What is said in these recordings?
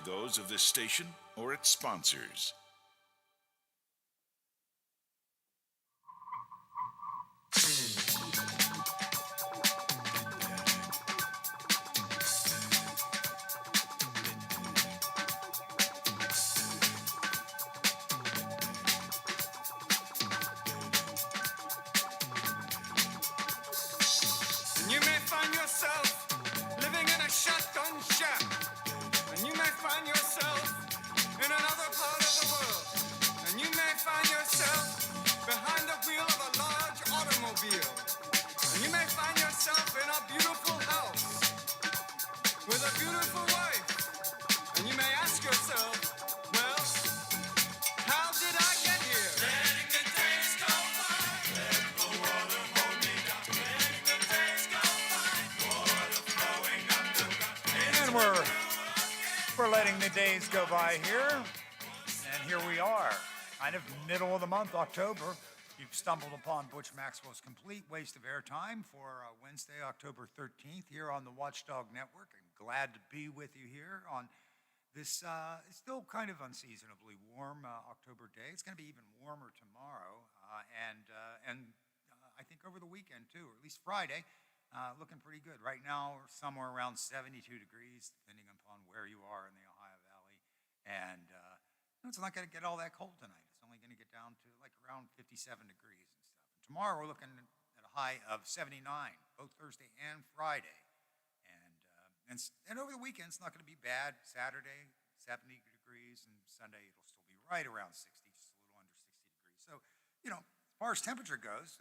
Those of this station or its sponsors. And you may find yourself living in a shotgun shack. And you may find yourself in another part of the world. And you may find yourself behind the wheel of a large automobile. And you may find yourself in a beautiful house with a beautiful wife. And you may ask yourself, well, how did I get here? Letting the days go by. Let the water hold me down. Letting the days go by. Water flowing underground. And we're letting the days go by here. And here we are, kind of middle of the month, October. You've stumbled upon Butch Maxwell's Complete Waste of Airtime for Wednesday, October 13th, here on the Watchdog Network. I'm glad to be with you here on this it's still kind of unseasonably warm October day. It's going to be even warmer tomorrow, and I think over the weekend too, or at least Friday, looking pretty good. Right now, we're somewhere around 72 degrees, depending upon where you are in the Ohio Valley, and it's not going to get all that cold tonight. It's only going to get down to like around 57 degrees and stuff. And tomorrow, we're looking at a high of 79, both Thursday and Friday. And over the weekend, it's not going to be bad. Saturday, 70 degrees, and Sunday, it'll still be right around 60, just a little under 60 degrees. So, as far as temperature goes,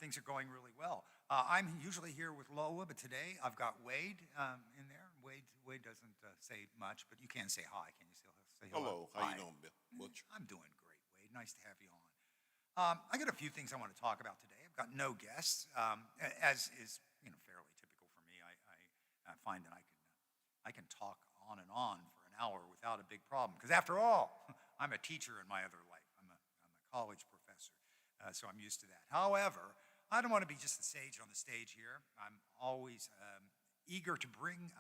things are going really well. I'm usually here with Lola, but today I've got Wade in there. Wade doesn't say much, but you can say hi. Can you say hello? Hello, how Hi. you doing, Bill? Butch? I'm doing great, Wade. Nice to have you on. I got a few things I want to talk about today. I've got no guests, as is fairly typical for me. I find that I can talk on and on for an hour without a big problem. Because after all, I'm a teacher in my other life. I'm a college professor, so I'm used to that. However, I don't want to be just the sage on the stage here. I'm always eager to bring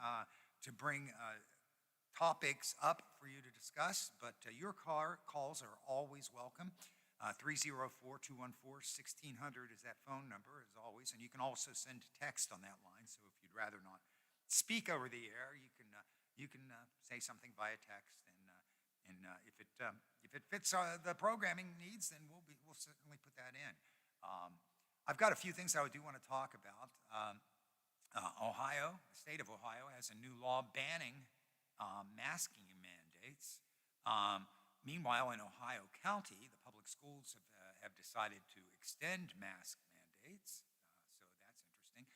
topics up for you to discuss, but your calls are always welcome. 304-214-1600 is that phone number, as always, and you can also send text on that line, so if you'd rather not speak over the air, you can say something via text, and if it fits the programming needs, then we'll certainly put that in. I've got a few things I do want to talk about. Ohio, the state of Ohio, has a new law banning masking mandates. Meanwhile, in Ohio County, the public schools have decided to extend mask mandates, so that's interesting.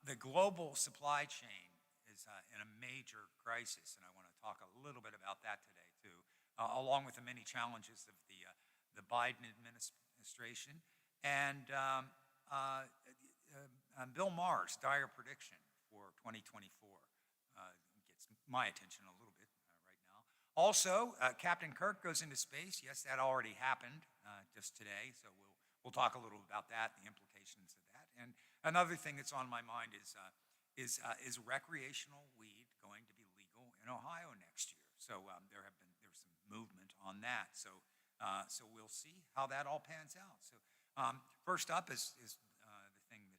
The global supply chain is in a major crisis, and I want to talk a little bit about that today too, along with the many challenges of the Biden administration and Bill Maher's dire prediction for 2024 gets my attention a little bit right now. Also, Captain Kirk goes into space. Yes, that already happened just today, so we'll talk a little about that, the implications of that. And another thing that's on my mind is recreational weed going to be legal in Ohio next year? So there's some movement on that. So we'll see how that all pans out. So first up is the thing that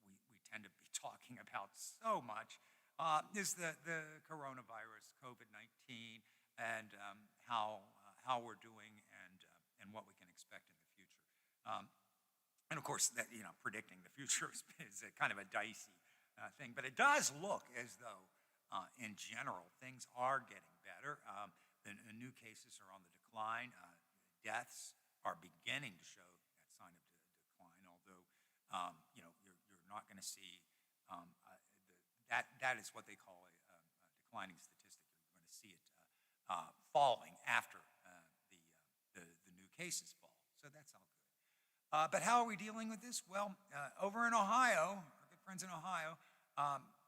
we tend to be talking about so much is the coronavirus, COVID-19, and how we're doing and what we can expect in the future. And of course, that predicting the future is a kind of a dicey thing, but it does look as though, in general, things are getting better. The new cases are on the decline. Deaths are beginning to show that sign of decline, although you're not going to see that is what they call a declining statistic. You're going to see it falling after the new cases fall. So that's all good. But how are we dealing with this? Well, over in Ohio, our good friends in Ohio,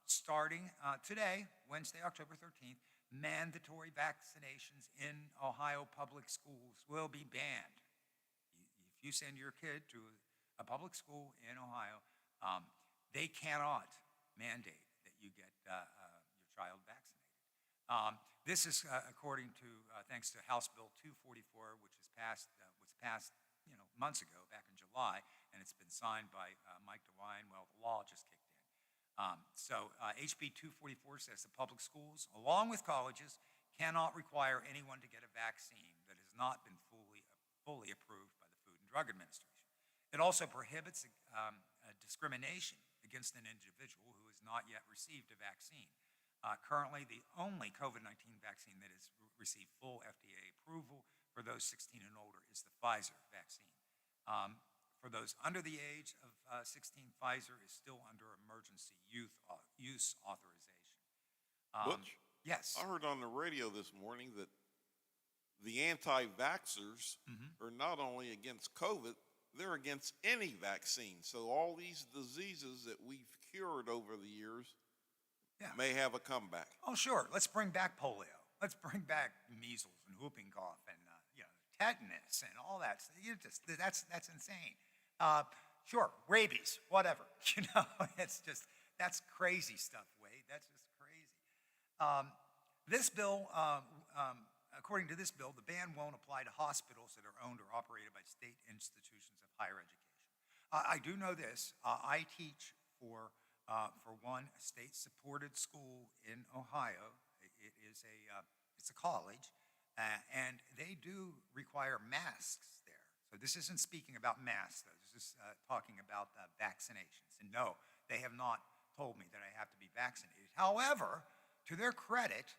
starting today, Wednesday, October 13th, mandatory vaccinations in Ohio public schools will be banned. If you send your kid to a public school in Ohio, they cannot mandate that you get your child vaccinated. This is according to, thanks to House Bill 244, which was passed, months ago, back in July, and it's been signed by Mike DeWine. Well, the law just kicked in. HB 244 says the public schools, along with colleges, cannot require anyone to get a vaccine that has not been fully approved by the Food and Drug Administration. It also prohibits discrimination against an individual who has not yet received a vaccine. Currently, the only COVID-19 vaccine that has received full FDA approval for those 16 and older is the Pfizer vaccine. For those under the age of 16, Pfizer is still under emergency use authorization. Butch, Yes. I heard on the radio this morning that the anti-vaxxers are not only against COVID, they're against any vaccine. So all these diseases that we've cured over the years may have a comeback. Oh, sure. Let's bring back polio. Let's bring back measles and whooping cough and tetanus and all that. That's insane. Sure, rabies, whatever. That's crazy stuff, Wade. That's just crazy. This bill, according to this bill, the ban won't apply to hospitals that are owned or operated by state institutions of higher education. I do know this. I teach for one state-supported school in Ohio. It's a college, and they do require masks there. So this isn't speaking about masks, though. This is talking about vaccinations. And no, they have not told me that I have to be vaccinated. However, to their credit,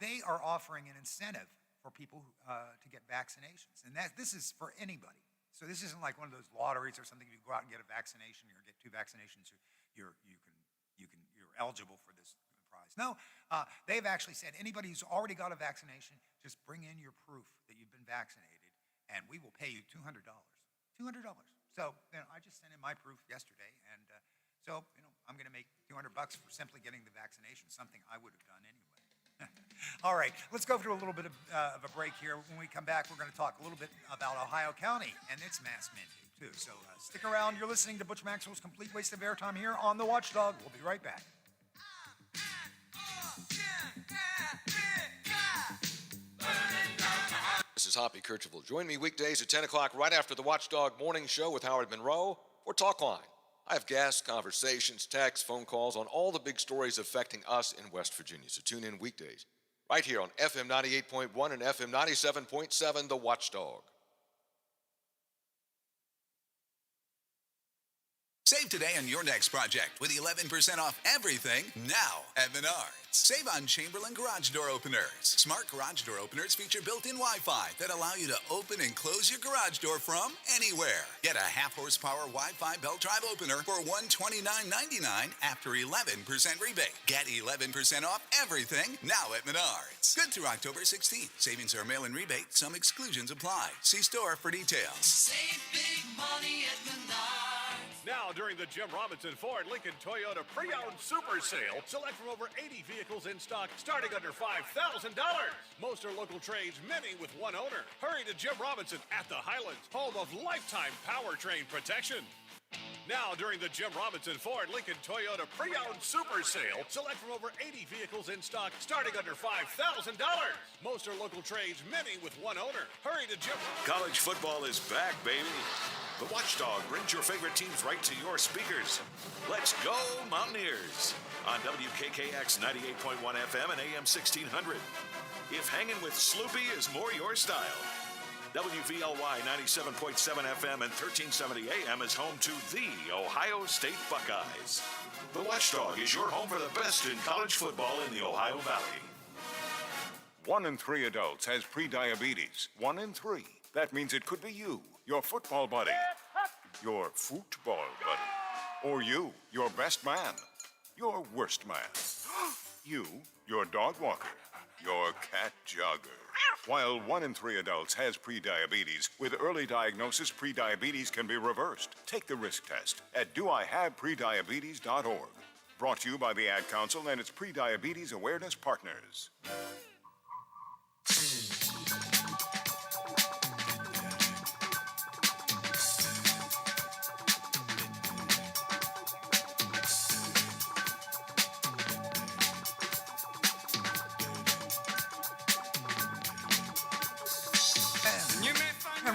they are offering an incentive for people to get vaccinations, and this is for anybody. So this isn't like one of those lotteries or something. You go out and get a vaccination, or get 2 vaccinations, you're eligible for this prize. No, they've actually said anybody who's already got a vaccination, just bring in your proof that you've been vaccinated, and we will pay you $200. $200. So I just sent in my proof yesterday, and so I'm going to make $200 for simply getting the vaccination, something I would have done anyway. All right, let's go through a little bit of a break here. When we come back, we're going to talk a little bit about Ohio County and its mask mandate, too. So stick around. You're listening to Butch Maxwell's Complete Waste of Airtime here on The Watchdog. We'll be right back. This is Hoppy Kercheval. Join me weekdays at 10 o'clock right after the Watchdog Morning Show with Howard Monroe for Talkline. I have guests, conversations, texts, phone calls on all the big stories affecting us in West Virginia. So tune in weekdays right here on FM 98.1 and FM 97.7, The Watchdog. Save today on your next project with 11% off everything now at Menards. Save on Chamberlain garage door openers. Smart garage door openers feature built-in Wi-Fi that allow you to open and close your garage door from anywhere. Get a half-horsepower Wi-Fi belt drive opener for $129.99 after 11% rebate. Get 11% off everything now at Menards. Good through October 16th. Savings are mail-in rebate. Some exclusions apply. See store for details. Save big money at Menards. Now, during the Jim Robinson Ford Lincoln Toyota Pre-Owned Super Sale, select from over 80 vehicles in stock starting under $5,000. Most are local trades, many with one owner. Hurry to Jim Robinson at the Highlands, home of lifetime powertrain protection. Now, during the Jim Robinson Ford Lincoln Toyota Pre-Owned Super Sale, select from over 80 vehicles in stock starting under $5,000. Most are local trades, many with one owner. Hurry to Jim. College football is back, baby. The Watchdog brings your favorite teams right to your speakers. Let's go, Mountaineers! On WKKX 98.1 FM and AM 1600. If hanging with Sloopy is more your style, WVLY 97.7 FM and 1370 AM is home to the Ohio State Buckeyes. The Watchdog is your home for the best in college football in the Ohio Valley. 1 in 3 adults has prediabetes. 1 in 3. That means it could be you, your football buddy, your football buddy, or you, your best man, your worst man, you, your dog walker, your cat jogger. While 1 in 3 adults has prediabetes, with early diagnosis, prediabetes can be reversed. Take the risk test at doihaveprediabetes.org. Brought to you by the Ad Council and its prediabetes awareness partners.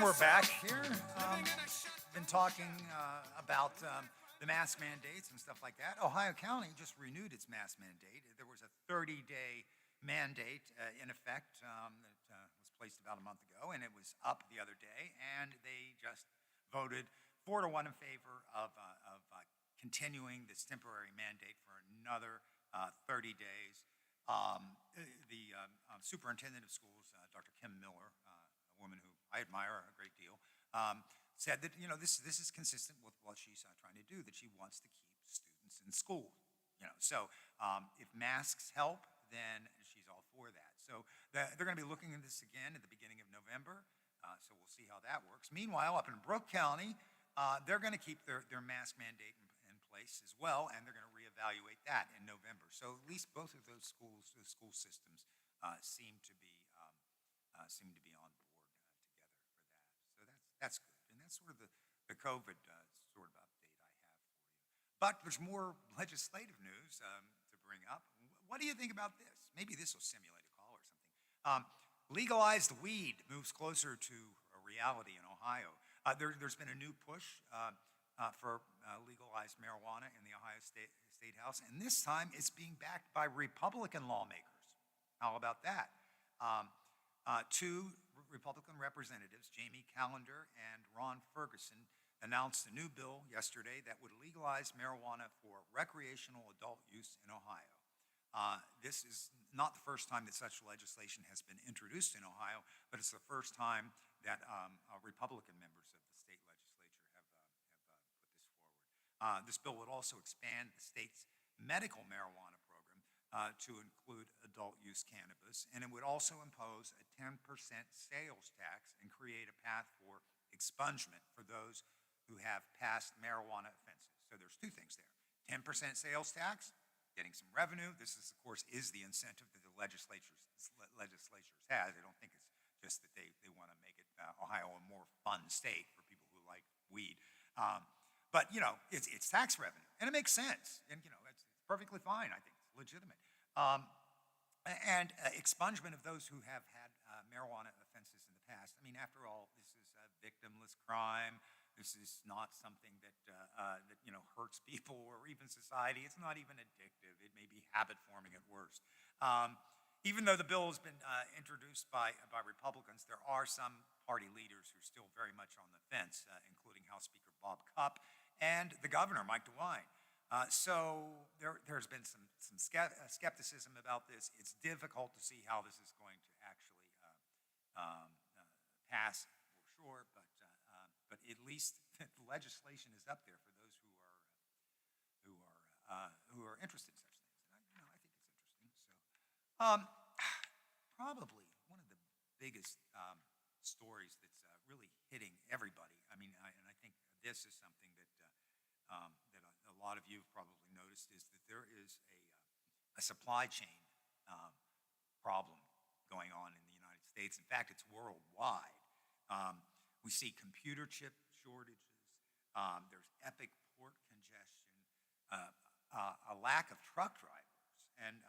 we're back here. Been talking about the mask mandates and stuff like that. Ohio County just renewed its mask mandate. There was a 30-day mandate in effect that was placed about a month ago, and it was up the other day, and they just voted 4-1 in favor of continuing this temporary mandate for another 30 days. The superintendent of schools, Dr. Kim Miller, a woman who I admire a great deal, said that this is consistent with what she's trying to do. That she wants to keep students in school. So if masks help, then she's all for that. So they're going to be looking at this again at the beginning of November. So we'll see how that works. Meanwhile, up in Brooke County, they're going to keep their mask mandate in place as well, and they're going to reevaluate that in November. So at least both of those schools, the school systems, seem to be on board together for that. So that's good, and that's sort of the COVID sort of update I have for you. But there's more legislative news to bring up. What do you think about this? Maybe this will simulate a call or something. Legalized weed moves closer to a reality in Ohio. There's been a new push for legalized marijuana in the Ohio State House, and this time it's being backed by Republican lawmakers. How about that? Two Republican representatives, Jamie Callender and Ron Ferguson, announced a new bill yesterday that would legalize marijuana for recreational adult use in Ohio. This is not the first time that such legislation has been introduced in Ohio, but it's the first time that Republican members of the state legislature have put this forward. This bill would also expand the state's medical marijuana program to include adult use cannabis, and it would also impose a 10% sales tax and create a path for expungement for those who have past marijuana offenses. So there's two things there. 10% sales tax, getting some revenue. This is, of course, is the incentive that the legislatures has. I don't think it's just that they want to make it Ohio a more fun state for people who like weed. But it's tax revenue, and it makes sense, and it's perfectly fine. I think it's legitimate. And expungement of those who have had marijuana offenses in the past. I mean, after all, this is a victimless crime. This is not something that hurts people or even society. It's not even addictive. It may be habit forming at worst. Even though the bill has been introduced by Republicans, there are some party leaders who are still very much on the fence, including House Speaker Bob Cupp and the governor, Mike DeWine. So there's been some skepticism about this. It's difficult to see how this is going to actually pass for sure, but at least the legislation is up there for those who are interested in such things. And I think it's interesting. So probably one of the biggest stories that's really hitting everybody. I mean, and I think this is something that a lot of you have probably noticed, is that there is a supply chain problem going on in the United States. In fact, it's worldwide. We see computer chip shortages. There's epic port congestion, a lack of truck drivers. And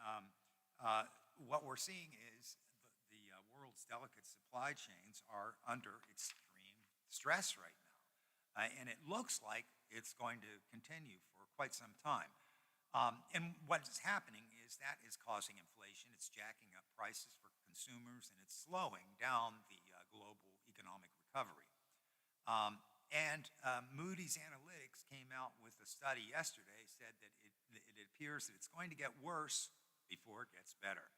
what we're seeing is the world's delicate supply chains are under extreme stress right now. And it looks like it's going to continue for quite some time. And what's happening is that is causing inflation. It's jacking up prices for consumers, and it's slowing down the global economic recovery. Moody's Analytics came out with a study yesterday, said that it appears that it's going to get worse before it gets better.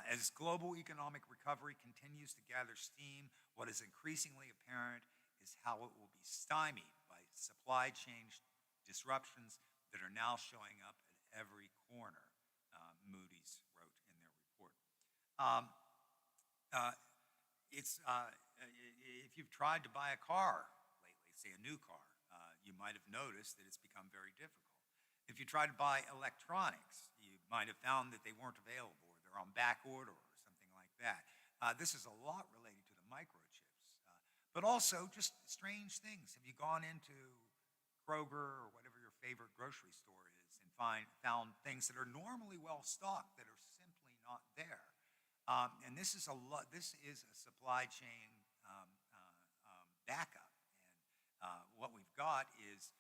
As global economic recovery continues to gather steam, what is increasingly apparent is how it will be stymied by supply chain disruptions that are now showing up at every corner, Moody's wrote in their report. If you've tried to buy a car lately, say a new car, you might have noticed that it's become very difficult. If you try to buy electronics, you might have found that they weren't available, or they're on back order or something like that. This is a lot related to the microchips, but also just strange things. Have you gone into Kroger or whatever your favorite grocery store is and found things that are normally well stocked that are simply not there? And this is a supply chain backup. And what we've got is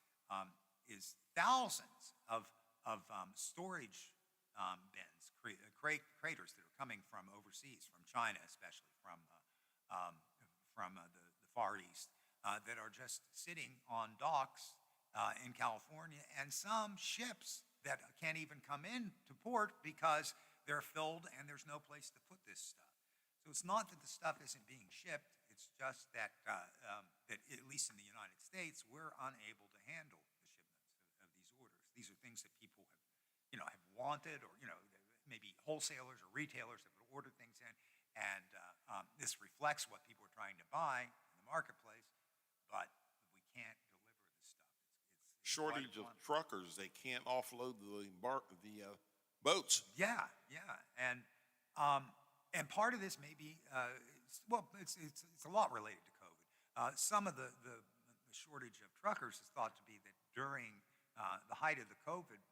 thousands of storage bins, craters that are coming from overseas, from China, especially from the Far East, that are just sitting on docks in California, and some ships that can't even come in to port because they're filled and there's no place to put this stuff. So it's not that the stuff isn't being shipped. It's just that, that at least in the United States, we're unable to handle the shipments of these orders. These are things that people have wanted, or maybe wholesalers or retailers have ordered things in, and this reflects what people are trying to buy in the marketplace, but we can't deliver the stuff. It's Shortage of truckers. They can't offload the boats. Yeah, and part of this may be it's a lot related to COVID. Some of the shortage of truckers is thought to be that during the height of the COVID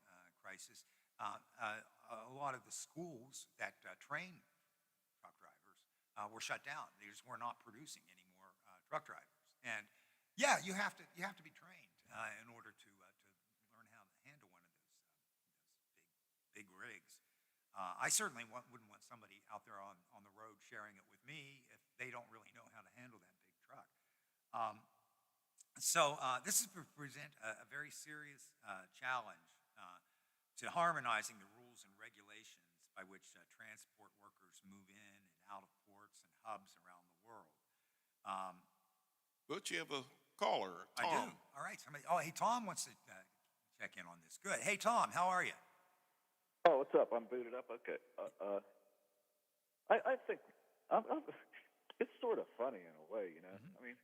crisis, a lot of the schools that train truck drivers were shut down. They just were not producing any more truck drivers. And yeah, you have to be trained in order to learn how to handle one of those big rigs. I certainly wouldn't want somebody out there on the road sharing it with me if they don't really know how to handle that big truck. So this is to present a very serious challenge to harmonizing the rules and regulations by which transport workers move in and out of ports and hubs around the world. But you have a caller, Tom. I do. All right. Hey, Tom wants to check in on this. Good. Hey, Tom, how are you? Oh, what's up? I'm booted up. Okay. I think it's sort of funny in a way, I mean,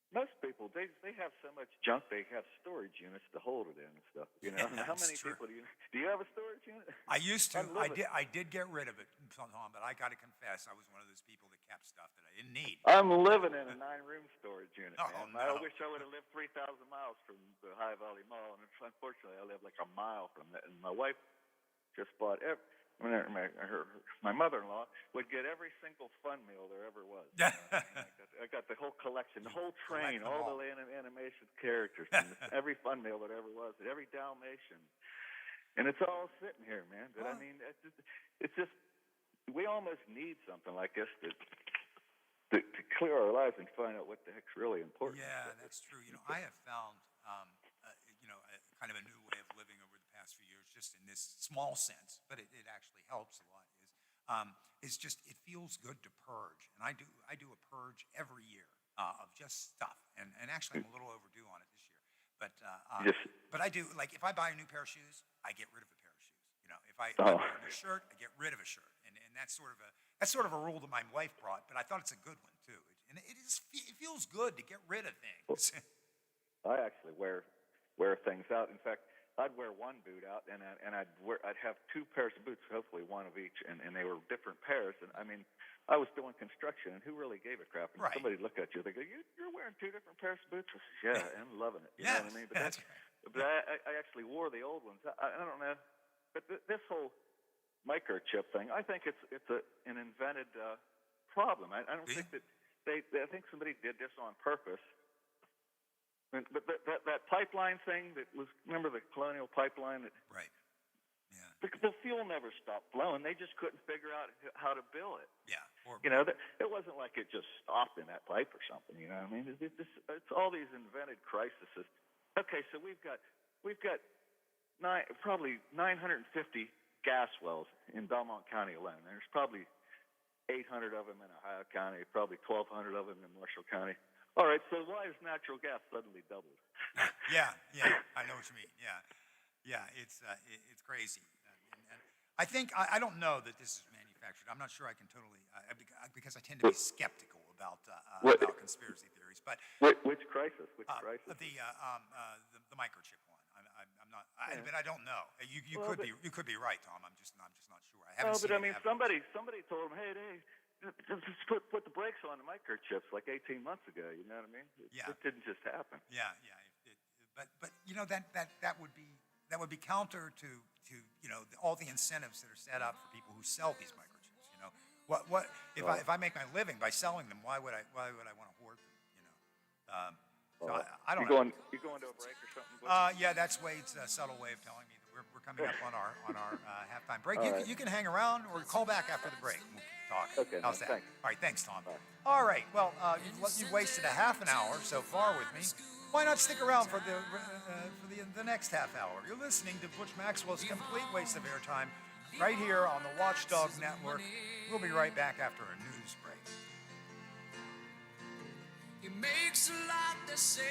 most people they have so much junk they have storage units to hold it in and stuff. Yeah, How many true. people do you have a storage unit? I used to. Unlimited. I did get rid of it, Tom, but I got to confess, I was one of those people that kept stuff that I didn't need. I'm living in a 9-room storage unit. Oh, man. no. I wish I would have lived 3,000 miles from the High Valley Mall, and unfortunately, I live like a mile from it. And my wife just bought my mother-in-law would get every single fun meal there ever was. I got the whole collection, the whole train, all the animation characters, and every fun meal that ever was, and every Dalmatian. And it's all sitting here, man. But I mean, it's just we almost need something like this to clear our lives and find out what the heck's really important. Yeah, that's true. I have found, a kind of a new way of living over the past few years, just in this small sense, but it actually helps a lot. Is just it feels good to purge, and I do a purge every year of just stuff, and actually I'm a little overdue on it this year, but I do, like, if I buy a new pair of shoes, I get rid of a pair of shoes. If I buy a new shirt, I get rid of a shirt, and that's sort of a rule that my wife brought, but I thought it's a good one too, and it feels good to get rid of things. I actually wear things out. In fact, I'd wear one boot out, and I'd have 2 pairs of boots, hopefully one of each, and they were different pairs. And I mean, I was doing construction, and who really gave a crap? And Right. somebody look at you, they go, "You're wearing 2 different pairs of boots?" I said, "Yeah, and loving it." You know what I mean? But that's right. But I actually wore the old ones. I don't know, but this whole microchip thing, I think it's an invented problem. I don't think that I think somebody did this on purpose. But that pipeline thing that was, remember the Colonial Pipeline? Right. Yeah. The fuel never stopped flowing. They just couldn't figure out how to bill it. Yeah. It wasn't like it just stopped in that pipe or something. You know what I mean? It's all these invented crises. Okay, so we've got probably 950 gas wells in Belmont County alone. There's probably 800 of them in Ohio County, probably 1,200 of them in Marshall County. All right, so why has natural gas suddenly doubled? Yeah, I know what you mean. Yeah, it's crazy. And I think I don't know that this is manufactured. I'm not sure I can totally because I tend to be skeptical about conspiracy theories. But which crisis? Which crisis? The microchip one. I'm not. But I don't know. You could be right, Tom. I'm just not sure. I haven't seen. But I mean, somebody told him, hey, just put the brakes on the microchips like 18 months ago. You know what I mean? It didn't just happen. Yeah. But that would be counter to all the incentives that are set up for people who sell these microchips. What if I make my living by selling them? Why would I want to hoard them? So I don't you know. You going to a break or something? Yeah, that's Wade's subtle way of telling me that we're coming up on our halftime break. All right. You can hang around or call back after the break. We'll keep talking. Okay, How's man, that? thanks. All right, thanks, Tom. Bye. All right, well, you've wasted a half an hour so far with me. Why not stick around for the next half hour? You're listening to Butch Maxwell's Complete Waste of Airtime right here on the Watchdog Network. We'll be right back after a news break. It makes a lot to say.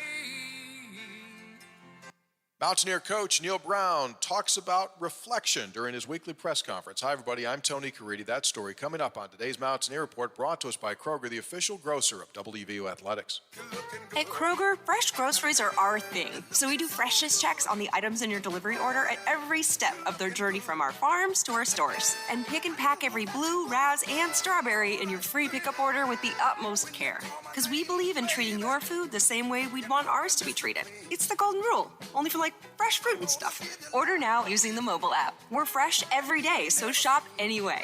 Mountaineer coach Neil Brown talks about reflection during his weekly press conference. Hi, everybody. I'm Tony Caridi. That story coming up on today's Mountaineer Report, brought to us by Kroger, the official grocer of WVU Athletics. At Kroger, fresh groceries are our thing. So we do freshness checks on the items in your delivery order at every step of their journey from our farms to our stores. And pick and pack every blue, raz, and strawberry in your free pickup order with the utmost care. Because we believe in treating your food the same way we'd want ours to be treated. It's the golden rule, only for fresh fruit and stuff. Order now using the mobile app. We're fresh every day, so shop anyway.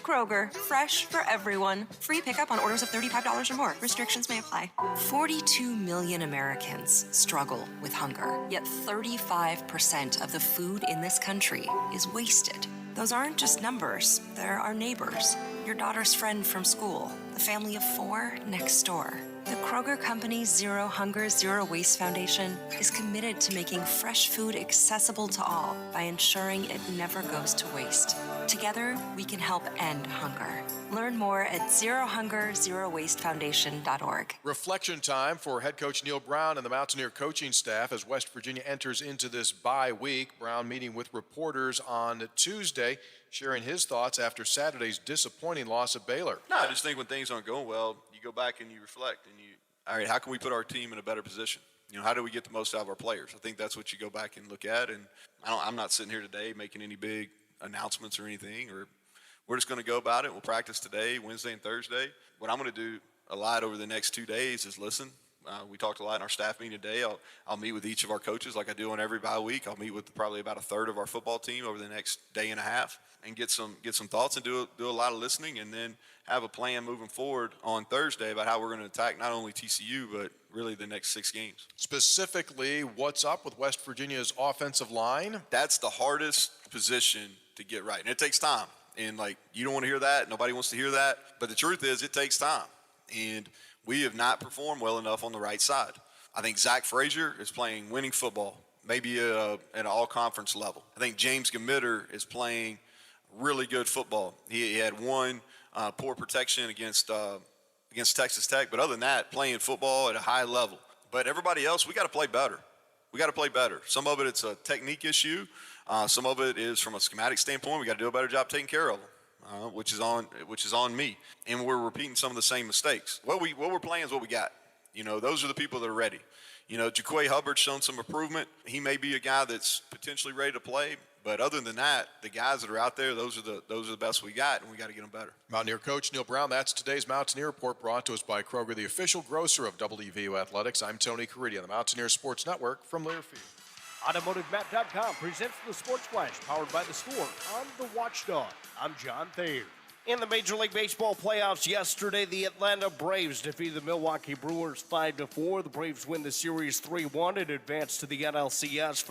Kroger, fresh for everyone. Free pickup on orders of $35 or more. Restrictions may apply. 42 million Americans struggle with hunger, yet 35% of the food in this country is wasted. Those aren't just numbers, they're our neighbors, your daughter's friend from school, the family of 4 next door. The Kroger Company's Zero Hunger, Zero Waste Foundation is committed to making fresh food accessible to all by ensuring it never goes to waste. Together, we can help end hunger. Learn more at zerohunger.zerowastefoundation.org. Reflection time for head coach Neil Brown and the Mountaineer coaching staff as West Virginia enters into this bye week. Brown meeting with reporters on Tuesday, sharing his thoughts after Saturday's disappointing loss at Baylor. No, I just think when things aren't going well, you go back and you reflect and all right, how can we put our team in a better position? How do we get the most out of our players? I think that's what you go back and look at. And I'm not sitting here today making any big announcements or anything, or we're just going to go about it. We'll practice today, Wednesday and Thursday. What I'm going to do a lot over the next 2 days is listen. We talked a lot in our staff meeting today. I'll meet with each of our coaches like I do on every bye week. I'll meet with probably about a third of our football team over the next day and a half and get some thoughts and do a lot of listening, and then have a plan moving forward on Thursday about how we're going to attack not only TCU but really the next 6 games. Specifically, what's up with West Virginia's offensive line? That's the hardest position to get right, and it takes time. And you don't want to hear that. Nobody wants to hear that. But the truth is, it takes time. And we have not performed well enough on the right side. I think Zach Frazier is playing winning football, maybe at an all-conference level. I think James Gamitter is playing really good football. He had one poor protection against Texas Tech, but other than that, playing football at a high level. But everybody else, we got to play better. We got to play better. Some of it's a technique issue. Some of it is from a schematic standpoint. We got to do a better job taking care of them, which is on me. And we're repeating some of the same mistakes. What we're playing is what we got. Those are the people that are ready. Jaquay Hubbard's shown some improvement. He may be a guy that's potentially ready to play. But other than that, the guys that are out there, those are the best we got, and we got to get them better. Mountaineer coach Neil Brown. That's today's Mountaineer Report, brought to us by Kroger, the official grocer of WVU Athletics. I'm Tony Caridi on the Mountaineer Sports Network from Learfield. AutomotiveMap.com presents the Sports Flash, powered by the Score on the Watchdog. I'm John Thayer. In the Major League Baseball playoffs yesterday, the Atlanta Braves defeated the Milwaukee Brewers 5-4. The Braves win the series 3-1 and advance to the NLCS for